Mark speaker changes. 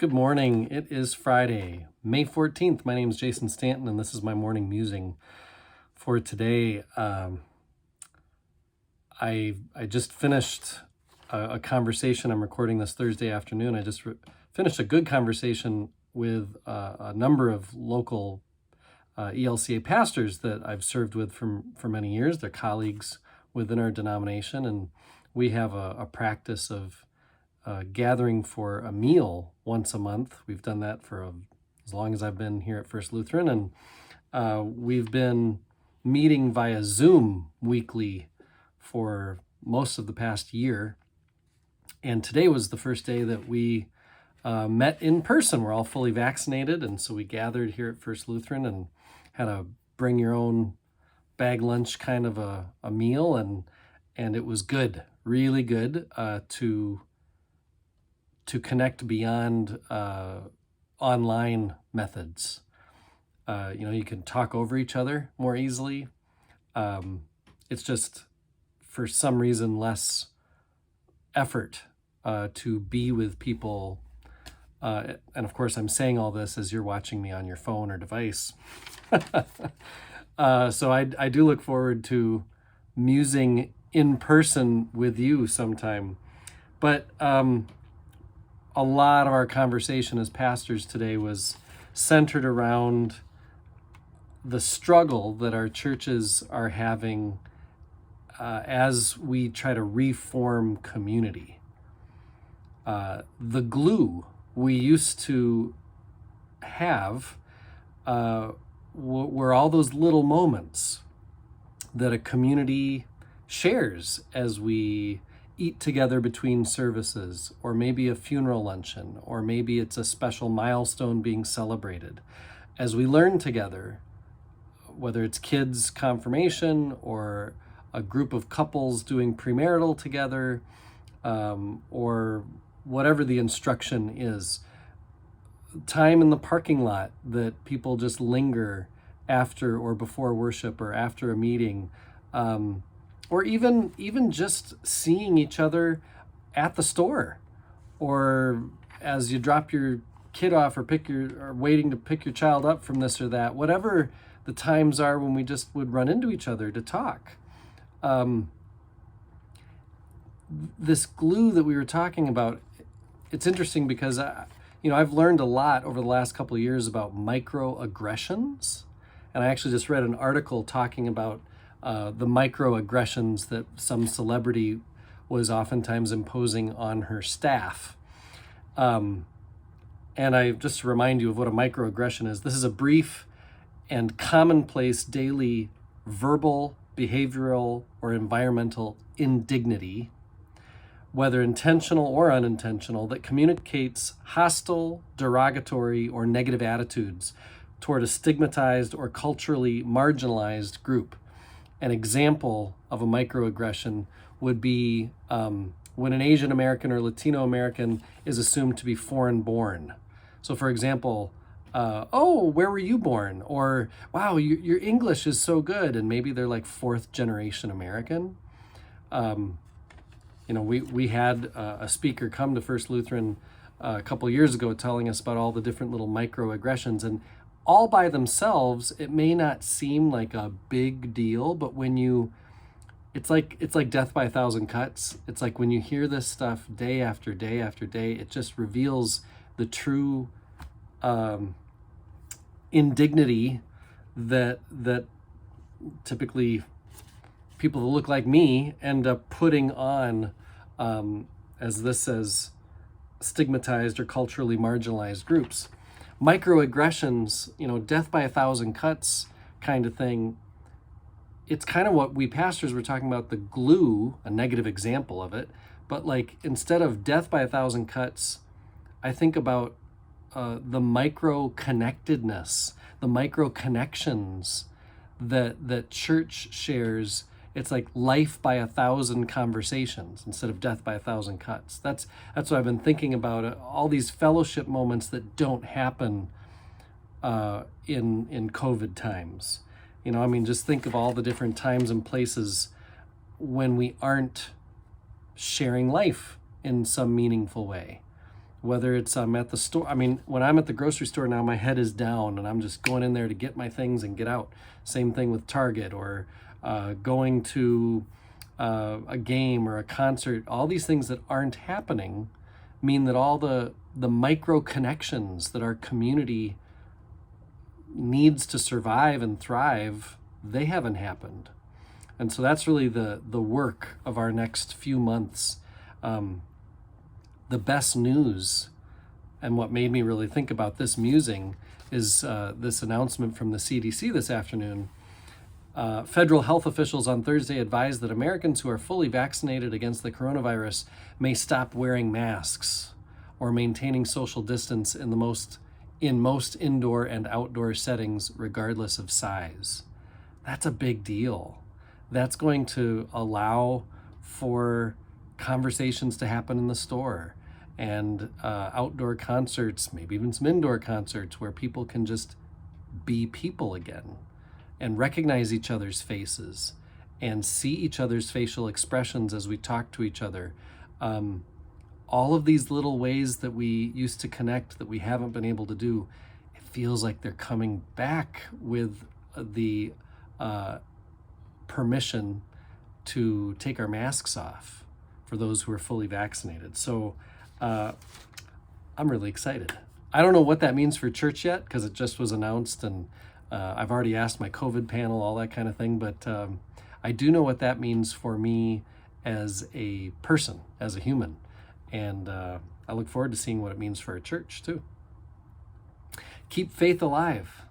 Speaker 1: Good morning. It is Friday, May 14th. My name is Jason Stanton, and this is my morning musing for today. I just finished a conversation. I'm recording this Thursday afternoon. I just finished a good conversation with a number of local ELCA pastors that I've served with for many years. They're colleagues within our denomination, and we have a practice of gathering for a meal once a month. We've done that for as long as I've been here at First Lutheran, and we've been meeting via Zoom weekly for most of the past year. And today was the first day that we met in person. We're all fully vaccinated, and so we gathered here at First Lutheran and had a bring your own bag lunch kind of a meal, and it was good, really good to connect beyond online methods. You can talk over each other more easily. It's just, for some reason, less effort to be with people. And of course, I'm saying all this as you're watching me on your phone or device. So I do look forward to musing in person with you sometime. But a lot of our conversation as pastors today was centered around the struggle that our churches are having as we try to reform community. The glue we used to have were all those little moments that a community shares as we eat together between services, or maybe a funeral luncheon, or maybe it's a special milestone being celebrated. As we learn together, whether it's kids' confirmation or a group of couples doing premarital together, or whatever the instruction is, time in the parking lot that people just linger after or before worship or after a meeting, or even just seeing each other at the store, or as you drop your kid off or waiting to pick your child up from this or that, whatever the times are when we just would run into each other to talk. This glue that we were talking about, it's interesting because I've learned a lot over the last couple of years about microaggressions, and I actually just read an article talking about the microaggressions that some celebrity was oftentimes imposing on her staff. And I just to remind you of what a microaggression is. This is a brief and commonplace daily verbal, behavioral, or environmental indignity, whether intentional or unintentional, that communicates hostile, derogatory, or negative attitudes toward a stigmatized or culturally marginalized group. An example of a microaggression would be when an Asian American or Latino American is assumed to be foreign born. So for example, oh, where were you born? Or, wow, your English is so good. And maybe they're like fourth generation American. We had a speaker come to First Lutheran a couple years ago telling us about all the different little microaggressions, and all by themselves, it may not seem like a big deal, but it's like death by a thousand cuts. It's like when you hear this stuff day after day after day, it just reveals the true indignity that typically people that look like me end up putting on, as this says, stigmatized or culturally marginalized groups. Microaggressions, death by a thousand cuts kind of thing, it's kind of what we pastors were talking about, the glue, a negative example of it. But like, instead of death by a thousand cuts, I think about the micro-connectedness, the micro-connections that church shares. It's like life by a thousand conversations instead of death by a thousand cuts. That's what I've been thinking about, all these fellowship moments that don't happen in COVID times. Just think of all the different times and places when we aren't sharing life in some meaningful way, whether it's I'm at the store. I mean, when I'm at the grocery store now, my head is down and I'm just going in there to get my things and get out. Same thing with Target, or going to a game or a concert. All these things that aren't happening mean that all the micro connections that our community needs to survive and thrive, they haven't happened. And so that's really the work of our next few months. The best news, and what made me really think about this musing, is this announcement from the CDC this afternoon. Federal health officials on Thursday advised that Americans who are fully vaccinated against the coronavirus may stop wearing masks or maintaining social distance in most indoor and outdoor settings, regardless of size. That's a big deal. That's going to allow for conversations to happen in the store, and outdoor concerts, maybe even some indoor concerts where people can just be people again and recognize each other's faces and see each other's facial expressions as we talk to each other. All of these little ways that we used to connect that we haven't been able to do, it feels like they're coming back with the permission to take our masks off for those who are fully vaccinated. So I'm really excited. I don't know what that means for church yet, because it just was announced, and I've already asked my COVID panel, all that kind of thing, but I do know what that means for me as a person, as a human. And I look forward to seeing what it means for our church too. Keep faith alive.